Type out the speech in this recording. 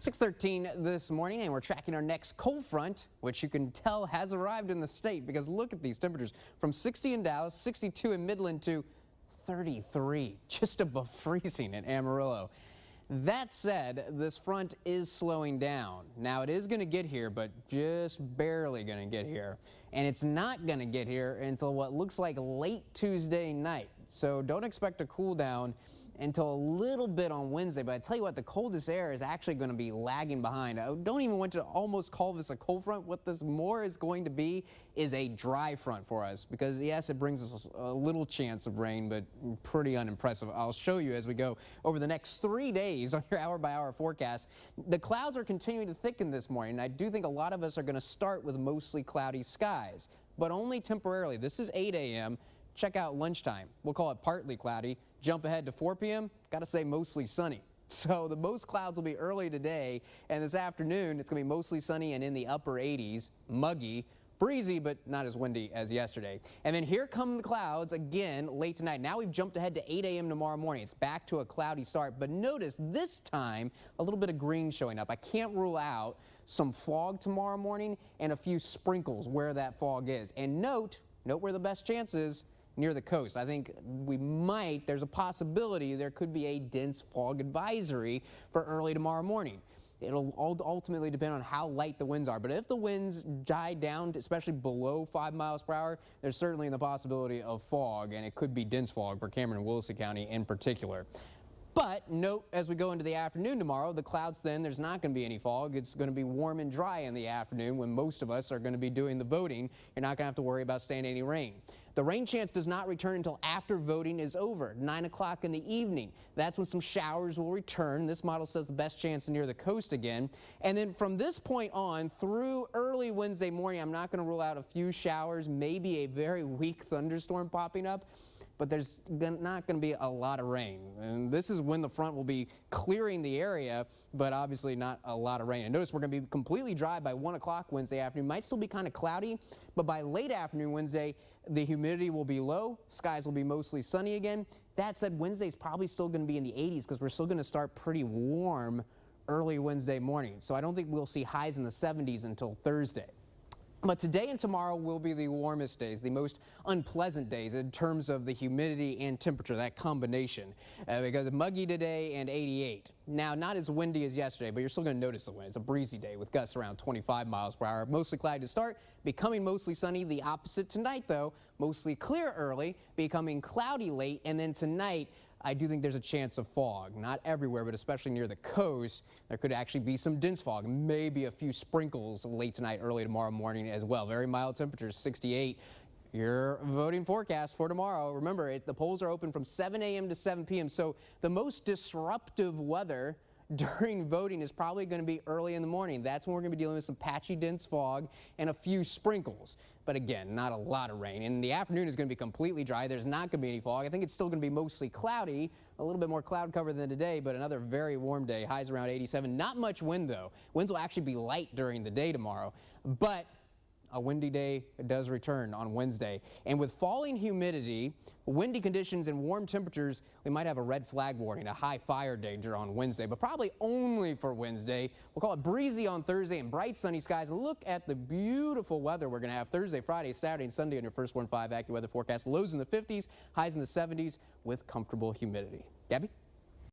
6:13 this morning, and we're tracking our next cold front, which you can tell has arrived in the state because look at these temperatures from 60 in Dallas, 62 in Midland to 33, just above freezing in Amarillo. That said, this front is slowing down. Now it is going to get here, but just barely going to get here. And it's not going to get here until what looks like late Tuesday night. So don't expect a cool down until a little bit on Wednesday. But I tell you what, the coldest air is actually going to be lagging behind. I don't even want to almost call this a cold front. What this more is going to be is a dry front for us, because yes, it brings us a little chance of rain, but pretty unimpressive. I'll show you as we go over the next 3 days on your hour-by-hour forecast. The clouds are continuing to thicken this morning. I do think a lot of us are going to start with mostly cloudy skies, but only temporarily. This is 8 a.m. Check out lunchtime. We'll call it partly cloudy. Jump ahead to 4 p.m. Got to say mostly sunny. So the most clouds will be early today, and this afternoon it's going to be mostly sunny and in the upper 80s, muggy, breezy, but not as windy as yesterday. And then here come the clouds again late tonight. Now we've jumped ahead to 8 a.m. tomorrow morning. It's back to a cloudy start, but notice this time a little bit of green showing up. I can't rule out some fog tomorrow morning and a few sprinkles where that fog is. And note where the best chance is. Near the coast. I think there's a possibility there could be a dense fog advisory for early tomorrow morning. It'll ultimately depend on how light the winds are, but if the winds die down, especially below 5 miles per hour, there's certainly the possibility of fog, and it could be dense fog for Cameron and Willacy County in particular. But note, as we go into the afternoon tomorrow, the clouds thin, there's not going to be any fog. It's going to be warm and dry in the afternoon when most of us are going to be doing the voting. You're not going to have to worry about staying any rain. The rain chance does not return until after voting is over, 9 o'clock in the evening. That's when some showers will return. This model says the best chance near the coast again. And then from this point on through early Wednesday morning, I'm not going to rule out a few showers, maybe a very weak thunderstorm popping up. But there's not going to be a lot of rain. And this is when the front will be clearing the area, but obviously not a lot of rain. And notice we're going to be completely dry by 1 o'clock Wednesday afternoon. Might still be kind of cloudy, but by late afternoon Wednesday, the humidity will be low. Skies will be mostly sunny again. That said, Wednesday's probably still going to be in the 80s because we're still going to start pretty warm early Wednesday morning. So I don't think we'll see highs in the 70s until Thursday. But today and tomorrow will be the warmest days, the most unpleasant days in terms of the humidity and temperature, that combination, because muggy today and 88. Now, not as windy as yesterday, but you're still going to notice the wind. It's a breezy day with gusts around 25 miles per hour. Mostly cloudy to start, becoming mostly sunny. The opposite tonight, though, mostly clear early, becoming cloudy late, and then tonight, I do think there's a chance of fog. Not everywhere, but especially near the coast. There could actually be some dense fog, maybe a few sprinkles late tonight, early tomorrow morning as well. Very mild temperatures, 68. Your voting forecast for tomorrow. Remember, the polls are open from 7 a.m. to 7 p.m. So the most disruptive weather during voting is probably going to be early in the morning. That's when we're going to be dealing with some patchy, dense fog and a few sprinkles. But again, not a lot of rain. In the afternoon, it's going to be completely dry. There's not going to be any fog. I think it's still going to be mostly cloudy, a little bit more cloud cover than today, but another very warm day. Highs around 87. Not much wind, though. Winds will actually be light during the day tomorrow. But a windy day does return on Wednesday. And with falling humidity, windy conditions, and warm temperatures, we might have a red flag warning, a high fire danger on Wednesday, but probably only for Wednesday. We'll call it breezy on Thursday and bright sunny skies. Look at the beautiful weather we're going to have Thursday, Friday, Saturday, and Sunday on your first 1-5 AccuWeather forecast. Lows in the 50s, highs in the 70s with comfortable humidity. Gabby?